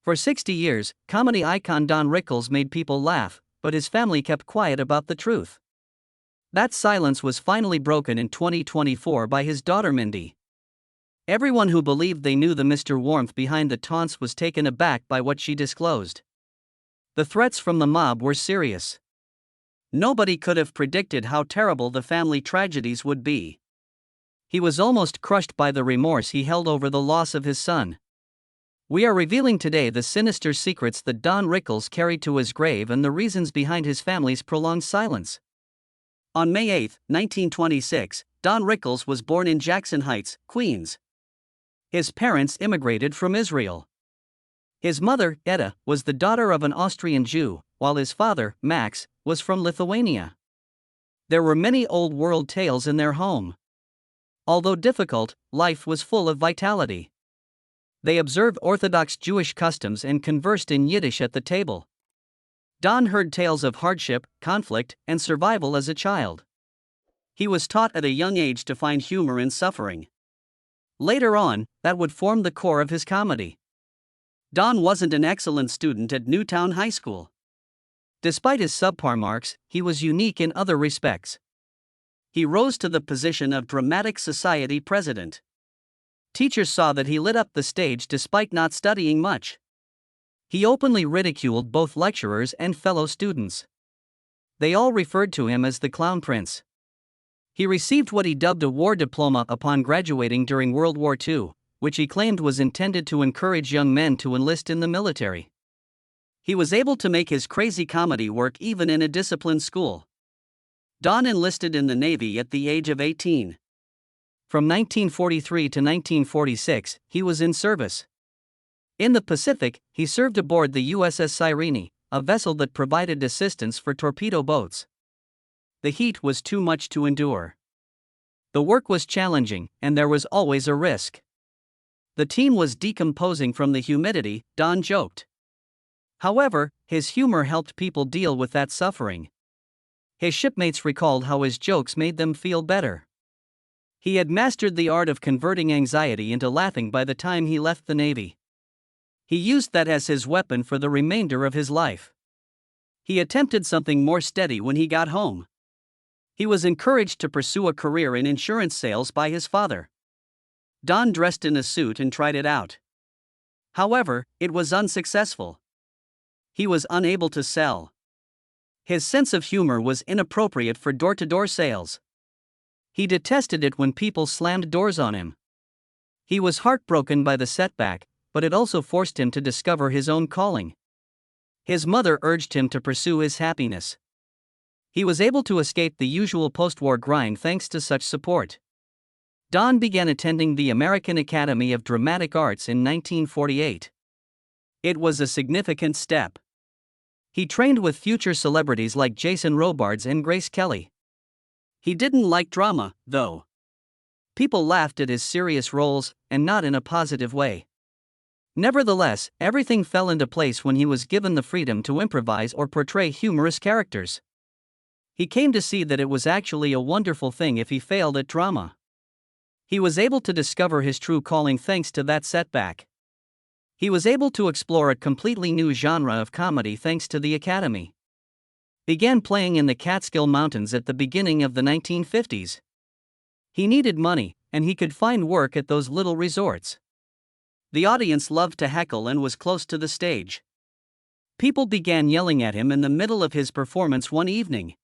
For 60 years, comedy icon Don Rickles made people laugh, but his family kept quiet about the truth. That silence was finally broken in 2024 by his daughter Mindy. Everyone who believed they knew the Mr. Warmth behind the taunts was taken aback by what she disclosed. The threats from the mob were serious. Nobody could have predicted how terrible the family tragedies would be. He was almost crushed by the remorse he held over the loss of his son. We are revealing today the sinister secrets that Don Rickles carried to his grave and the reasons behind his family's prolonged silence. On May 8, 1926, Don Rickles was born in Jackson Heights, Queens. His parents immigrated from Israel. His mother, Etta, was the daughter of an Austrian Jew, while his father, Max, was from Lithuania. There were many old-world tales in their home. Although difficult, life was full of vitality. They observed Orthodox Jewish customs and conversed in Yiddish at the table. Don heard tales of hardship, conflict, and survival as a child. He was taught at a young age to find humor in suffering. Later on, that would form the core of his comedy. Don wasn't an excellent student at Newtown High School. Despite his subpar marks, he was unique in other respects. He rose to the position of Dramatic Society president. Teachers saw that he lit up the stage despite not studying much. He openly ridiculed both lecturers and fellow students. They all referred to him as the Clown Prince. He received what he dubbed a war diploma upon graduating during World War II, which he claimed was intended to encourage young men to enlist in the military. He was able to make his crazy comedy work even in a disciplined school. Don enlisted in the Navy at the age of 18. From 1943 to 1946, he was in service. In the Pacific, he served aboard the USS Cyrene, a vessel that provided assistance for torpedo boats. The heat was too much to endure. The work was challenging, and there was always a risk. The team was decomposing from the humidity, Don joked. However, his humor helped people deal with that suffering. His shipmates recalled how his jokes made them feel better. He had mastered the art of converting anxiety into laughing by the time he left the Navy. He used that as his weapon for the remainder of his life. He attempted something more steady when he got home. He was encouraged to pursue a career in insurance sales by his father. Don dressed in a suit and tried it out. However, it was unsuccessful. He was unable to sell. His sense of humor was inappropriate for door-to-door sales. He detested it when people slammed doors on him. He was heartbroken by the setback, but it also forced him to discover his own calling. His mother urged him to pursue his happiness. He was able to escape the usual post-war grind thanks to such support. Don began attending the American Academy of Dramatic Arts in 1948. It was a significant step. He trained with future celebrities like Jason Robards and Grace Kelly. He didn't like drama, though. People laughed at his serious roles, and not in a positive way. Nevertheless, everything fell into place when he was given the freedom to improvise or portray humorous characters. He came to see that it was actually a wonderful thing if he failed at drama. He was able to discover his true calling thanks to that setback. He was able to explore a completely new genre of comedy thanks to the Academy. Began playing in the Catskill Mountains at the beginning of the 1950s. He needed money, and he could find work at those little resorts. The audience loved to heckle and was close to the stage. People began yelling at him in the middle of his performance one evening.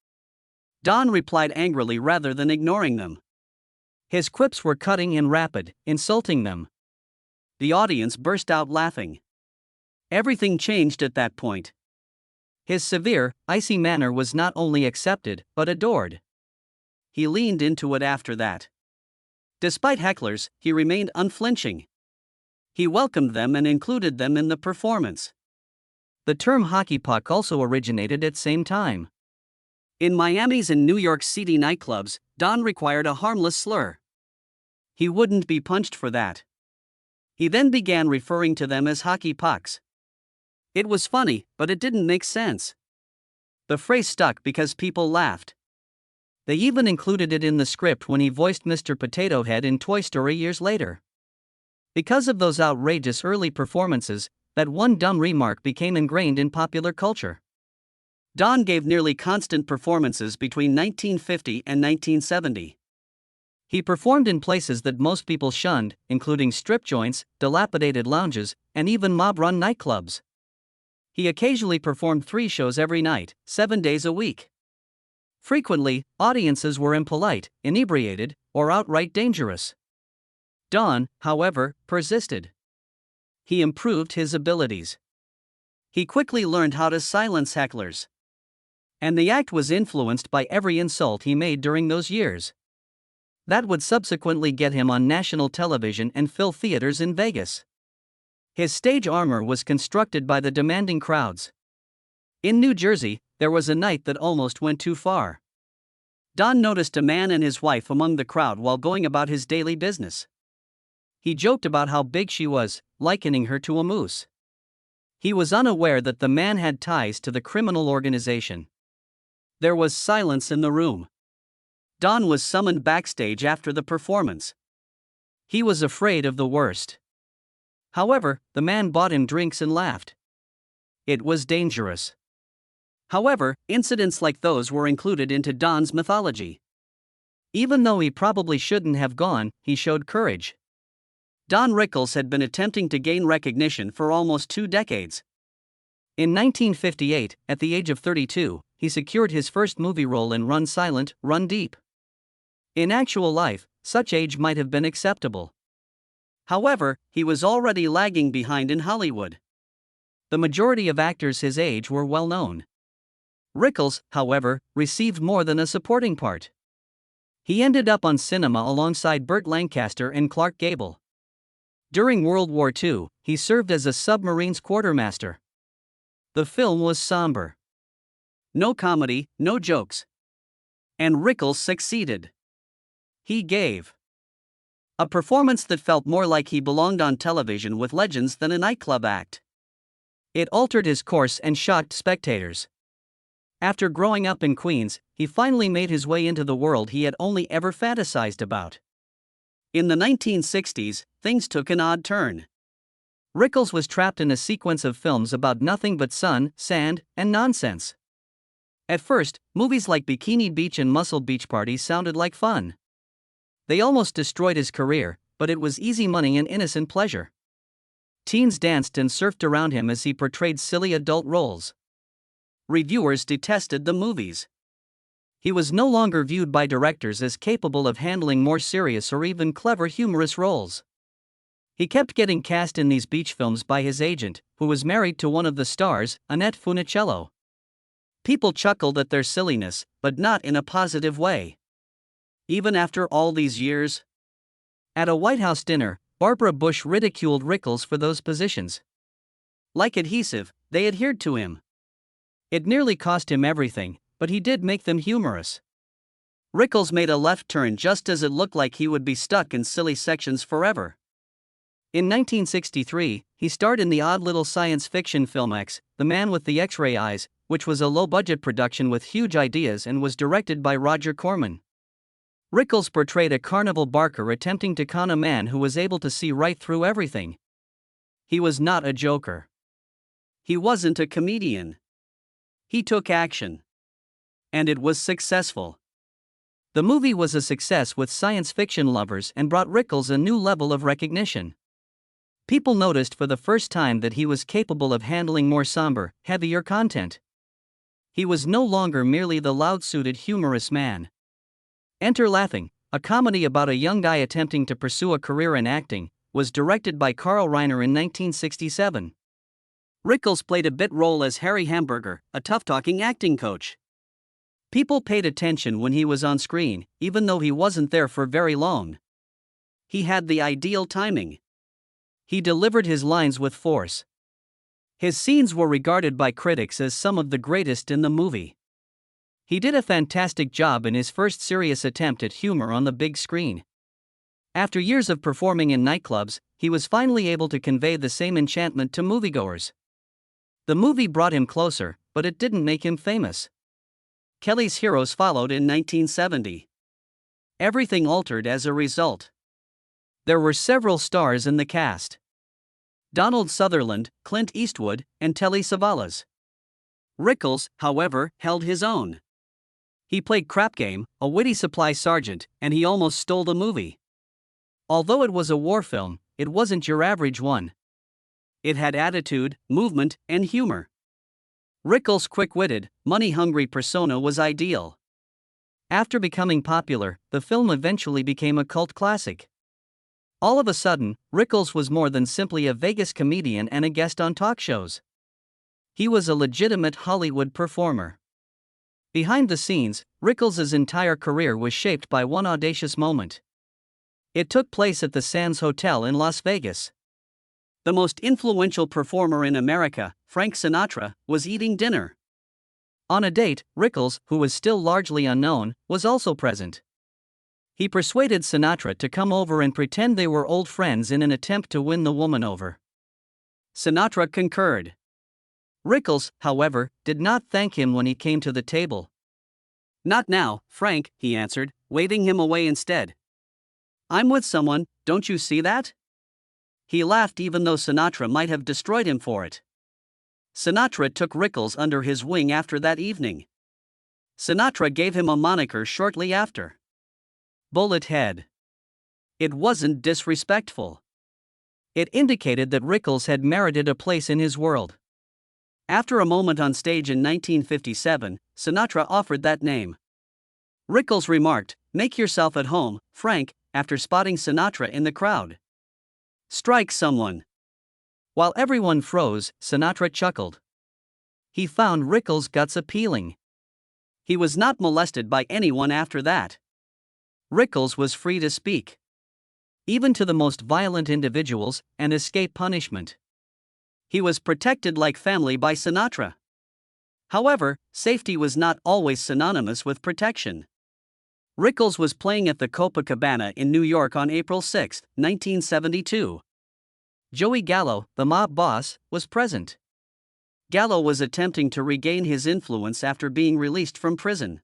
Don replied angrily rather than ignoring them. His quips were cutting and rapid, insulting them. The audience burst out laughing. Everything changed at that point. His severe, icy manner was not only accepted, but adored. He leaned into it after that. Despite hecklers, he remained unflinching. He welcomed them and included them in the performance. The term hockey puck also originated at same time. In Miami's and New York's seedy nightclubs, Don required a harmless slur. He wouldn't be punched for that. He then began referring to them as hockey pucks. It was funny, but it didn't make sense. The phrase stuck because people laughed. They even included it in the script when he voiced Mr. Potato Head in Toy Story years later. Because of those outrageous early performances, that one dumb remark became ingrained in popular culture. Don gave nearly constant performances between 1950 and 1970. He performed in places that most people shunned, including strip joints, dilapidated lounges, and even mob-run nightclubs. He occasionally performed 3 shows every night, 7 days a week. Frequently, audiences were impolite, inebriated, or outright dangerous. Don, however, persisted. He improved his abilities. He quickly learned how to silence hecklers. And the act was influenced by every insult he made during those years. That would subsequently get him on national television and fill theaters in Vegas. His stage armor was constructed by the demanding crowds. In New Jersey, there was a night that almost went too far. Don noticed a man and his wife among the crowd while going about his daily business. He joked about how big she was, likening her to a moose. He was unaware that the man had ties to the criminal organization. There was silence in the room. Don was summoned backstage after the performance. He was afraid of the worst. However, the man bought him drinks and laughed. It was dangerous. However, incidents like those were included into Don's mythology. Even though he probably shouldn't have gone, he showed courage. Don Rickles had been attempting to gain recognition for almost 2 decades. In 1958, at the age of 32, he secured his first movie role in Run Silent, Run Deep. In actual life, such age might have been acceptable. However, he was already lagging behind in Hollywood. The majority of actors his age were well known. Rickles, however, received more than a supporting part. He ended up on cinema alongside Burt Lancaster and Clark Gable. During World War II, he served as a submarine's quartermaster. The film was somber. No comedy, no jokes. And Rickles succeeded. He gave a performance that felt more like he belonged on television with legends than a nightclub act. It altered his course and shocked spectators. After growing up in Queens, he finally made his way into the world he had only ever fantasized about. In the 1960s, things took an odd turn. Rickles was trapped in a sequence of films about nothing but sun, sand, and nonsense. At first, movies like Bikini Beach and Muscle Beach Party sounded like fun. They almost destroyed his career, but it was easy money and innocent pleasure. Teens danced and surfed around him as he portrayed silly adult roles. Reviewers detested the movies. He was no longer viewed by directors as capable of handling more serious or even clever humorous roles. He kept getting cast in these beach films by his agent, who was married to one of the stars, Annette Funicello. People chuckled at their silliness, but not in a positive way. Even after all these years? At a White House dinner, Barbara Bush ridiculed Rickles for those positions. Like adhesive, they adhered to him. It nearly cost him everything, but he did make them humorous. Rickles made a left turn just as it looked like he would be stuck in silly sections forever. In 1963, he starred in the odd little science fiction film X, The Man with the X-Ray Eyes, which was a low-budget production with huge ideas and was directed by Roger Corman. Rickles portrayed a carnival barker attempting to con a man who was able to see right through everything. He was not a joker. He wasn't a comedian. He took action. And it was successful. The movie was a success with science fiction lovers and brought Rickles a new level of recognition. People noticed for the first time that he was capable of handling more somber, heavier content. He was no longer merely the loud-suited humorous man. Enter Laughing, a comedy about a young guy attempting to pursue a career in acting, was directed by Carl Reiner in 1967. Rickles played a bit role as Harry Hamburger, a tough-talking acting coach. People paid attention when he was on screen, even though he wasn't there for very long. He had the ideal timing. He delivered his lines with force. His scenes were regarded by critics as some of the greatest in the movie. He did a fantastic job in his first serious attempt at humor on the big screen. After years of performing in nightclubs, he was finally able to convey the same enchantment to moviegoers. The movie brought him closer, but it didn't make him famous. Kelly's Heroes followed in 1970. Everything altered as a result. There were several stars in the cast. Donald Sutherland, Clint Eastwood, and Telly Savalas. Rickles, however, held his own. He played Crap Game, a witty supply sergeant, and he almost stole the movie. Although it was a war film, it wasn't your average one. It had attitude, movement, and humor. Rickles' quick-witted, money-hungry persona was ideal. After becoming popular, the film eventually became a cult classic. All of a sudden, Rickles was more than simply a Vegas comedian and a guest on talk shows. He was a legitimate Hollywood performer. Behind the scenes, Rickles' entire career was shaped by one audacious moment. It took place at the Sands Hotel in Las Vegas. The most influential performer in America, Frank Sinatra, was eating dinner. On a date, Rickles, who was still largely unknown, was also present. He persuaded Sinatra to come over and pretend they were old friends in an attempt to win the woman over. Sinatra concurred. Rickles, however, did not thank him when he came to the table. "Not now, Frank," he answered, waving him away instead. "I'm with someone, don't you see that?" He laughed even though Sinatra might have destroyed him for it. Sinatra took Rickles under his wing after that evening. Sinatra gave him a moniker shortly after. Bullet Head. It wasn't disrespectful. It indicated that Rickles had merited a place in his world. After a moment on stage in 1957, Sinatra offered that name. Rickles remarked, "Make yourself at home, Frank," after spotting Sinatra in the crowd. "Strike someone." While everyone froze, Sinatra chuckled. He found Rickles' guts appealing. He was not molested by anyone after that. Rickles was free to speak, even to the most violent individuals, and escape punishment. He was protected like family by Sinatra. However, safety was not always synonymous with protection. Rickles was playing at the Copacabana in New York on April 6, 1972. Joey Gallo, the mob boss, was present. Gallo was attempting to regain his influence after being released from prison.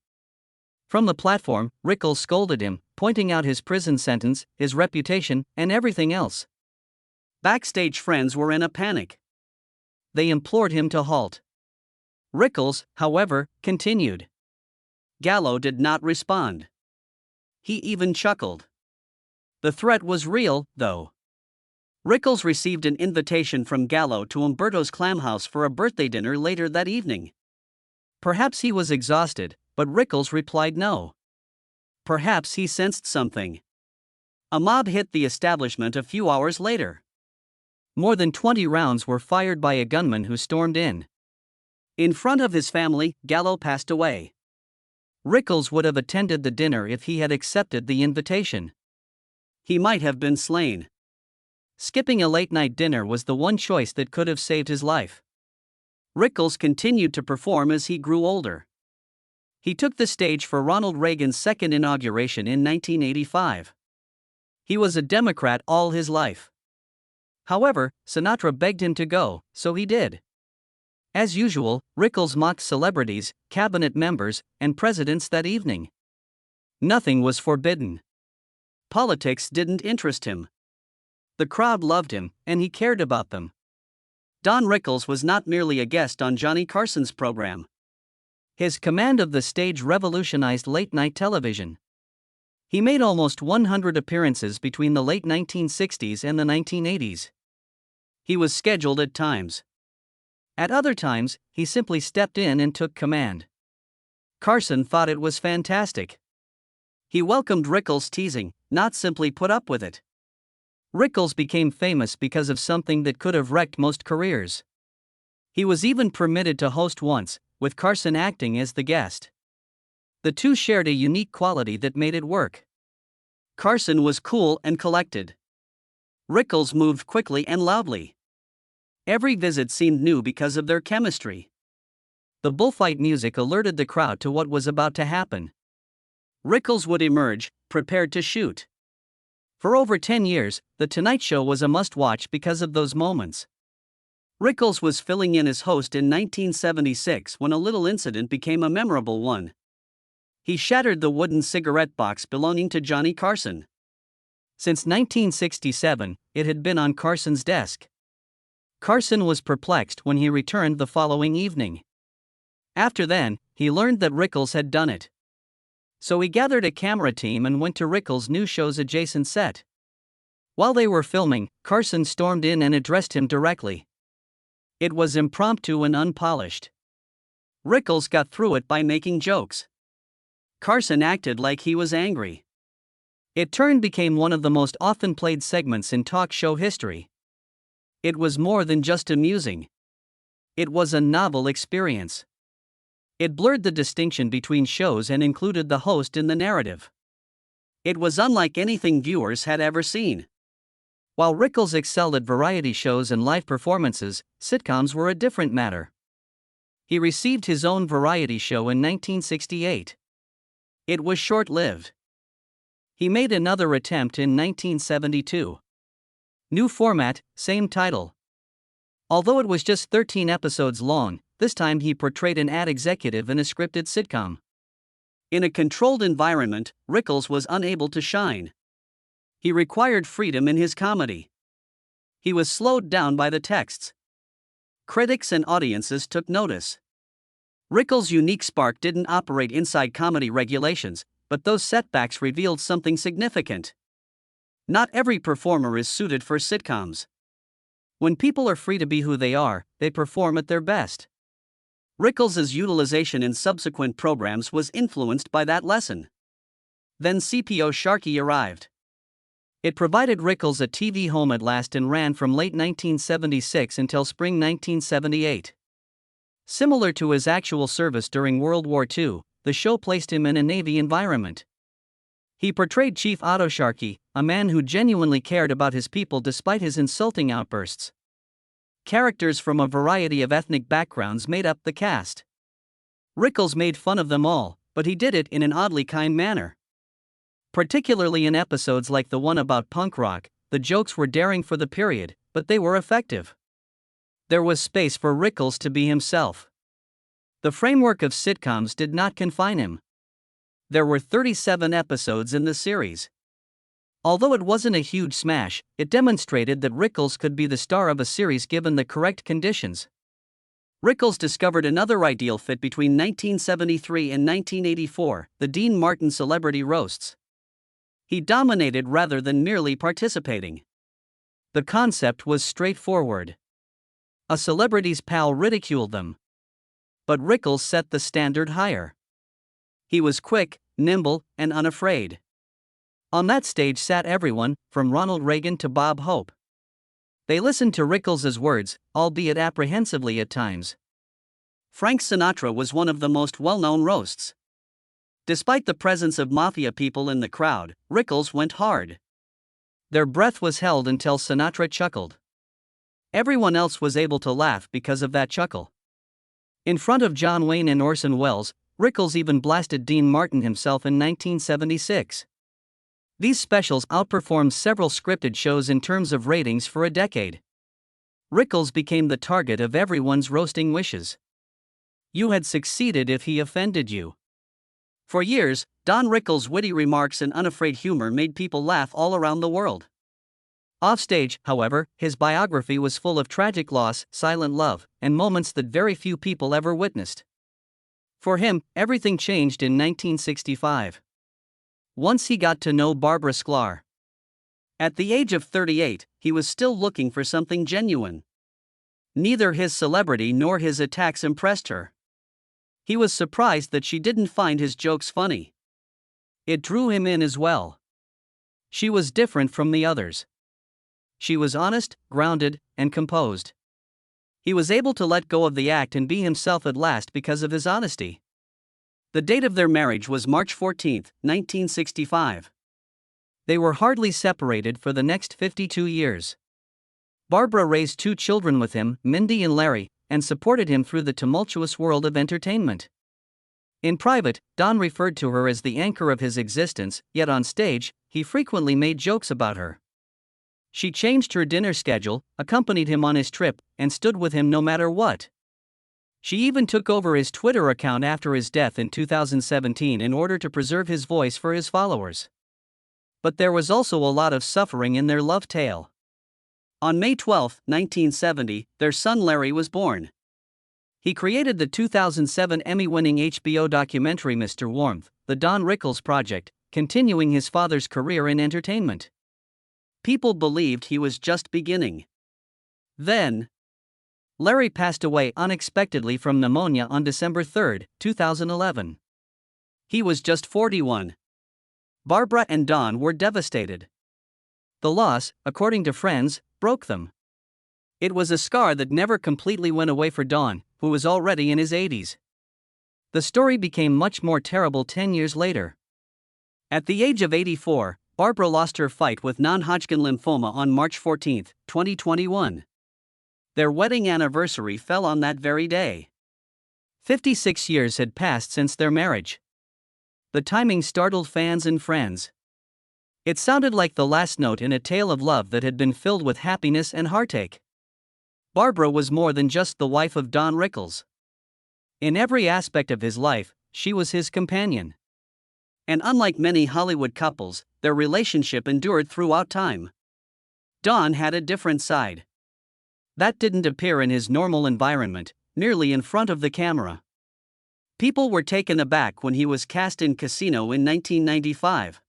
From the platform, Rickles scolded him, pointing out his prison sentence, his reputation, and everything else. Backstage friends were in a panic. They implored him to halt. Rickles, however, continued. Gallo did not respond. He even chuckled. The threat was real, though. Rickles received an invitation from Gallo to Umberto's Clam House for a birthday dinner later that evening. Perhaps he was exhausted, but Rickles replied no. Perhaps he sensed something. A mob hit the establishment a few hours later. More than 20 rounds were fired by a gunman who stormed in. In front of his family, Gallo passed away. Rickles would have attended the dinner if he had accepted the invitation. He might have been slain. Skipping a late-night dinner was the one choice that could have saved his life. Rickles continued to perform as he grew older. He took the stage for Ronald Reagan's second inauguration in 1985. He was a Democrat all his life. However, Sinatra begged him to go, so he did. As usual, Rickles mocked celebrities, cabinet members, and presidents that evening. Nothing was forbidden. Politics didn't interest him. The crowd loved him, and he cared about them. Don Rickles was not merely a guest on Johnny Carson's program. His command of the stage revolutionized late-night television. He made almost 100 appearances between the late 1960s and the 1980s. He was scheduled at times. At other times, he simply stepped in and took command. Carson thought it was fantastic. He welcomed Rickles' teasing, not simply put up with it. Rickles became famous because of something that could have wrecked most careers. He was even permitted to host once, with Carson acting as the guest. The two shared a unique quality that made it work. Carson was cool and collected. Rickles moved quickly and loudly. Every visit seemed new because of their chemistry. The bullfight music alerted the crowd to what was about to happen. Rickles would emerge, prepared to shoot. For over 10 years, The Tonight Show was a must-watch because of those moments. Rickles was filling in as host in 1976 when a little incident became a memorable one. He shattered the wooden cigarette box belonging to Johnny Carson. Since 1967, it had been on Carson's desk. Carson was perplexed when he returned the following evening. After then, he learned that Rickles had done it. So he gathered a camera team and went to Rickles' new show's adjacent set. While they were filming, Carson stormed in and addressed him directly. It was impromptu and unpolished. Rickles got through it by making jokes. Carson acted like he was angry. It became one of the most often played segments in talk show history. It was more than just amusing. It was a novel experience. It blurred the distinction between shows and included the host in the narrative. It was unlike anything viewers had ever seen. While Rickles excelled at variety shows and live performances, sitcoms were a different matter. He received his own variety show in 1968. It was short-lived. He made another attempt in 1972. New format, same title. Although it was just 13 episodes long, this time he portrayed an ad executive in a scripted sitcom. In a controlled environment, Rickles was unable to shine. He required freedom in his comedy. He was slowed down by the texts. Critics and audiences took notice. Rickles' unique spark didn't operate inside comedy regulations, but those setbacks revealed something significant. Not every performer is suited for sitcoms. When people are free to be who they are, they perform at their best. Rickles' utilization in subsequent programs was influenced by that lesson. Then CPO Sharkey arrived. It provided Rickles a TV home at last and ran from late 1976 until spring 1978. Similar to his actual service during World War II, the show placed him in a Navy environment. He portrayed Chief Otto Sharkey, a man who genuinely cared about his people despite his insulting outbursts. Characters from a variety of ethnic backgrounds made up the cast. Rickles made fun of them all, but he did it in an oddly kind manner. Particularly in episodes like the one about punk rock, the jokes were daring for the period, but they were effective. There was space for Rickles to be himself. The framework of sitcoms did not confine him. There were 37 episodes in the series. Although it wasn't a huge smash, it demonstrated that Rickles could be the star of a series given the correct conditions. Rickles discovered another ideal fit between 1973 and 1984, the Dean Martin Celebrity Roasts. He dominated rather than merely participating. The concept was straightforward. A celebrity's pal ridiculed them. But Rickles set the standard higher. He was quick, nimble, and unafraid. On that stage sat everyone, from Ronald Reagan to Bob Hope. They listened to Rickles' words, albeit apprehensively at times. Frank Sinatra was one of the most well-known roasts. Despite the presence of mafia people in the crowd, Rickles went hard. Their breath was held until Sinatra chuckled. Everyone else was able to laugh because of that chuckle. In front of John Wayne and Orson Welles, Rickles even blasted Dean Martin himself in 1976. These specials outperformed several scripted shows in terms of ratings for a decade. Rickles became the target of everyone's roasting wishes. You had succeeded if he offended you. For years, Don Rickles' witty remarks and unafraid humor made people laugh all around the world. Offstage, however, his biography was full of tragic loss, silent love, and moments that very few people ever witnessed. For him, everything changed in 1965. Once he got to know Barbara Sklar. At the age of 38, he was still looking for something genuine. Neither his celebrity nor his attacks impressed her. He was surprised that she didn't find his jokes funny. It drew him in as well. She was different from the others. She was honest, grounded, and composed. He was able to let go of the act and be himself at last because of his honesty. The date of their marriage was March 14, 1965. They were hardly separated for the next 52 years. Barbara raised 2 children with him, Mindy and Larry, and supported him through the tumultuous world of entertainment. In private, Don referred to her as the anchor of his existence, yet on stage, he frequently made jokes about her. She changed her dinner schedule, accompanied him on his trip, and stood with him no matter what. She even took over his Twitter account after his death in 2017 in order to preserve his voice for his followers. But there was also a lot of suffering in their love tale. On May 12, 1970, their son Larry was born. He created the 2007 Emmy-winning HBO documentary Mr. Warmth, the Don Rickles project, continuing his father's career in entertainment. People believed he was just beginning. Then, Larry passed away unexpectedly from pneumonia on December 3, 2011. He was just 41. Barbara and Don were devastated. The loss, according to friends, broke them. It was a scar that never completely went away for Don, who was already in his 80s. The story became much more terrible 10 years later. At the age of 84, Barbara lost her fight with non-Hodgkin lymphoma on March 14, 2021. Their wedding anniversary fell on that very day. 56 years had passed since their marriage. The timing startled fans and friends. It sounded like the last note in a tale of love that had been filled with happiness and heartache. Barbara was more than just the wife of Don Rickles. In every aspect of his life, she was his companion. And unlike many Hollywood couples, their relationship endured throughout time. Don had a different side. That didn't appear in his normal environment, merely in front of the camera. People were taken aback when he was cast in Casino in 1995.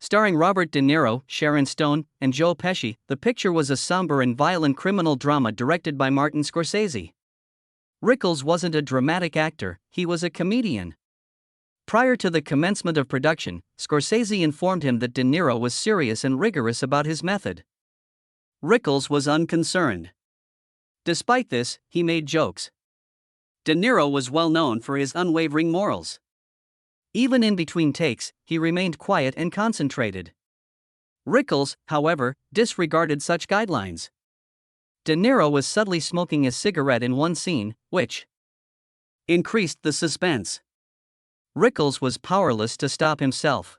Starring Robert De Niro, Sharon Stone, and Joe Pesci, the picture was a somber and violent criminal drama directed by Martin Scorsese. Rickles wasn't a dramatic actor, he was a comedian. Prior to the commencement of production, Scorsese informed him that De Niro was serious and rigorous about his method. Rickles was unconcerned. Despite this, he made jokes. De Niro was well known for his unwavering morals. Even in between takes, he remained quiet and concentrated. Rickles, however, disregarded such guidelines. De Niro was subtly smoking a cigarette in one scene, which increased the suspense. Rickles was powerless to stop himself.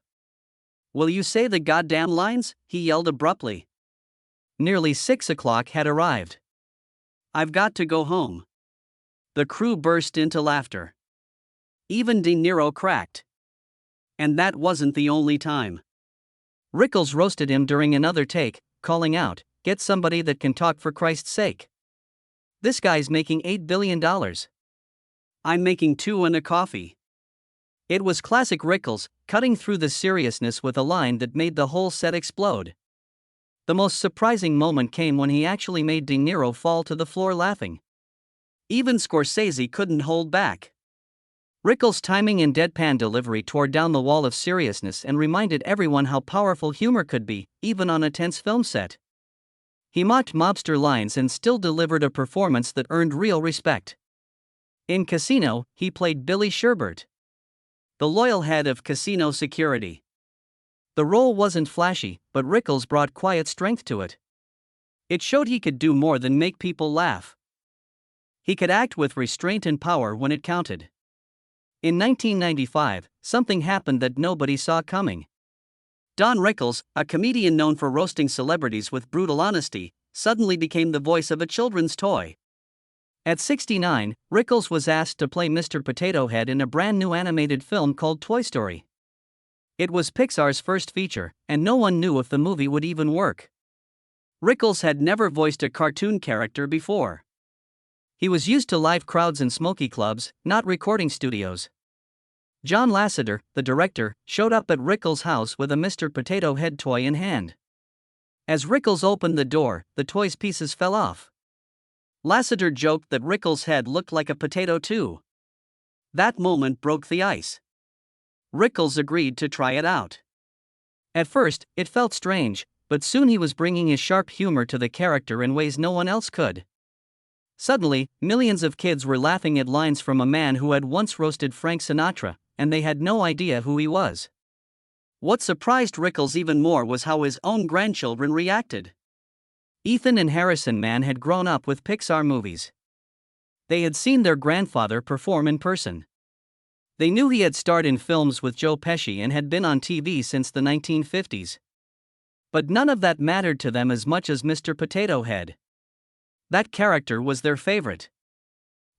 "Will you say the goddamn lines?" he yelled abruptly. Nearly 6 o'clock had arrived. "I've got to go home." The crew burst into laughter. Even De Niro cracked. And that wasn't the only time. Rickles roasted him during another take, calling out, "Get somebody that can talk for Christ's sake. This guy's making $8 billion. I'm making 2 and a coffee." It was classic Rickles, cutting through the seriousness with a line that made the whole set explode. The most surprising moment came when he actually made De Niro fall to the floor laughing. Even Scorsese couldn't hold back. Rickles' timing and deadpan delivery tore down the wall of seriousness and reminded everyone how powerful humor could be, even on a tense film set. He mocked mobster lines and still delivered a performance that earned real respect. In Casino, he played Billy Sherbert, the loyal head of casino security. The role wasn't flashy, but Rickles brought quiet strength to it. It showed he could do more than make people laugh. He could act with restraint and power when it counted. In 1995, something happened that nobody saw coming. Don Rickles, a comedian known for roasting celebrities with brutal honesty, suddenly became the voice of a children's toy. At 69, Rickles was asked to play Mr. Potato Head in a brand new animated film called Toy Story. It was Pixar's first feature, and no one knew if the movie would even work. Rickles had never voiced a cartoon character before. He was used to live crowds and smoky clubs, not recording studios. John Lasseter, the director, showed up at Rickles' house with a Mr. Potato Head toy in hand. As Rickles opened the door, the toy's pieces fell off. Lasseter joked that Rickles' head looked like a potato too. That moment broke the ice. Rickles agreed to try it out. At first, it felt strange, but soon he was bringing his sharp humor to the character in ways no one else could. Suddenly, millions of kids were laughing at lines from a man who had once roasted Frank Sinatra, and they had no idea who he was. What surprised Rickles even more was how his own grandchildren reacted. Ethan and Harrison Mann had grown up with Pixar movies. They had seen their grandfather perform in person. They knew he had starred in films with Joe Pesci and had been on TV since the 1950s. But none of that mattered to them as much as Mr. Potato Head. That character was their favorite.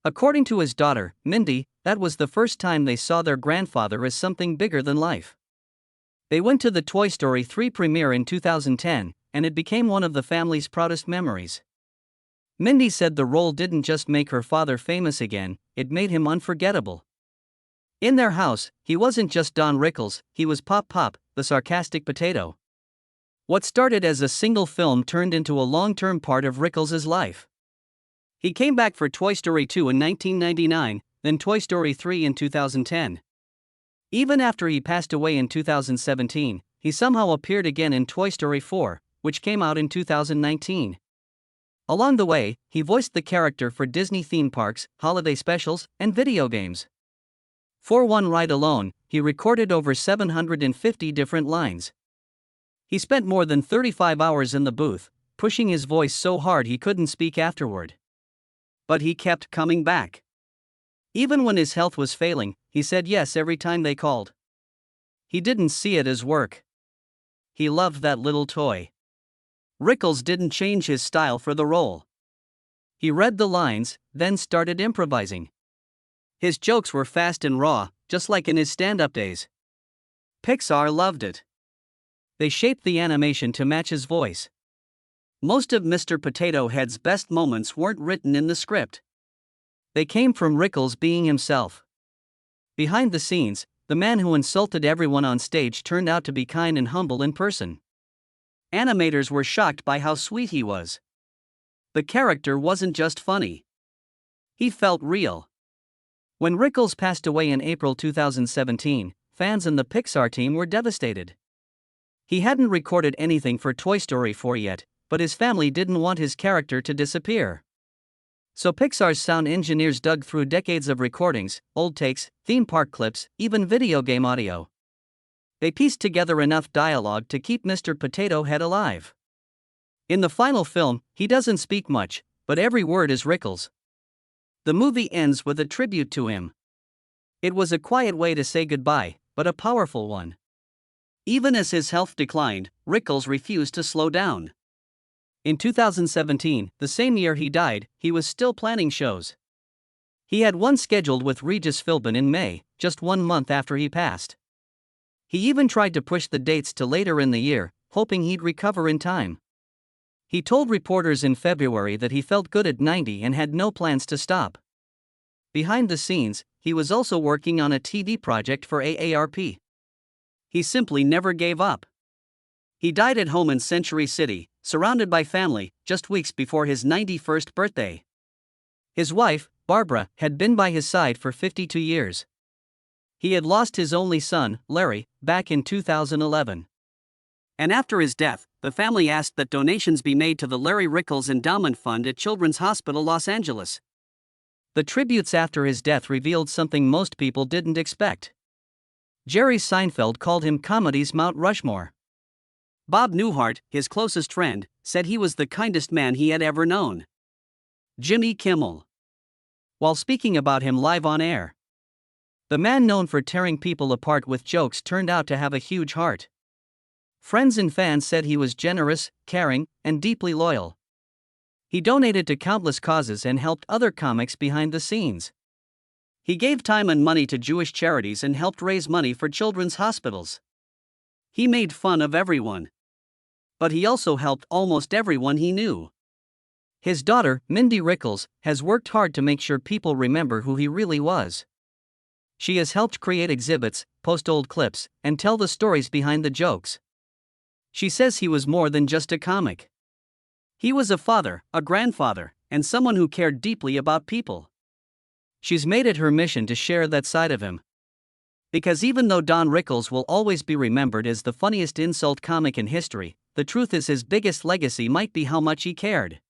According to his daughter, Mindy, that was the first time they saw their grandfather as something bigger than life. They went to the Toy Story 3 premiere in 2010, and it became one of the family's proudest memories. Mindy said the role didn't just make her father famous again, it made him unforgettable. In their house, he wasn't just Don Rickles, he was Pop Pop, the sarcastic potato. What started as a single film turned into a long-term part of Rickles' life. He came back for Toy Story 2 in 1999, then Toy Story 3 in 2010. Even after he passed away in 2017, he somehow appeared again in Toy Story 4, which came out in 2019. Along the way, he voiced the character for Disney theme parks, holiday specials, and video games. For one ride alone, he recorded over 750 different lines. He spent more than 35 hours in the booth, pushing his voice so hard he couldn't speak afterward. But he kept coming back. Even when his health was failing, he said yes every time they called. He didn't see it as work. He loved that little toy. Rickles didn't change his style for the role. He read the lines, then started improvising. His jokes were fast and raw, just like in his stand-up days. Pixar loved it. They shaped the animation to match his voice. Most of Mr. Potato Head's best moments weren't written in the script. They came from Rickles being himself. Behind the scenes, the man who insulted everyone on stage turned out to be kind and humble in person. Animators were shocked by how sweet he was. The character wasn't just funny. He felt real. When Rickles passed away in April 2017, fans and the Pixar team were devastated. He hadn't recorded anything for Toy Story 4 yet, but his family didn't want his character to disappear. So Pixar's sound engineers dug through decades of recordings, old takes, theme park clips, even video game audio. They pieced together enough dialogue to keep Mr. Potato Head alive. In the final film, he doesn't speak much, but every word is Rickles. The movie ends with a tribute to him. It was a quiet way to say goodbye, but a powerful one. Even as his health declined, Rickles refused to slow down. In 2017, the same year he died, he was still planning shows. He had one scheduled with Regis Philbin in May, just 1 month after he passed. He even tried to push the dates to later in the year, hoping he'd recover in time. He told reporters in February that he felt good at 90 and had no plans to stop. Behind the scenes, he was also working on a TV project for AARP. He simply never gave up. He died at home in Century City, surrounded by family, just weeks before his 91st birthday. His wife, Barbara, had been by his side for 52 years. He had lost his only son, Larry, back in 2011. And after his death, the family asked that donations be made to the Larry Rickles Endowment Fund at Children's Hospital Los Angeles. The tributes after his death revealed something most people didn't expect. Jerry Seinfeld called him comedy's Mount Rushmore. Bob Newhart, his closest friend, said he was the kindest man he had ever known. Jimmy Kimmel. While speaking about him live on air, the man known for tearing people apart with jokes turned out to have a huge heart. Friends and fans said he was generous, caring, and deeply loyal. He donated to countless causes and helped other comics behind the scenes. He gave time and money to Jewish charities and helped raise money for children's hospitals. He made fun of everyone. But he also helped almost everyone he knew. His daughter, Mindy Rickles, has worked hard to make sure people remember who he really was. She has helped create exhibits, post old clips, and tell the stories behind the jokes. She says he was more than just a comic. He was a father, a grandfather, and someone who cared deeply about people. She's made it her mission to share that side of him. Because even though Don Rickles will always be remembered as the funniest insult comic in history, the truth is his biggest legacy might be how much he cared.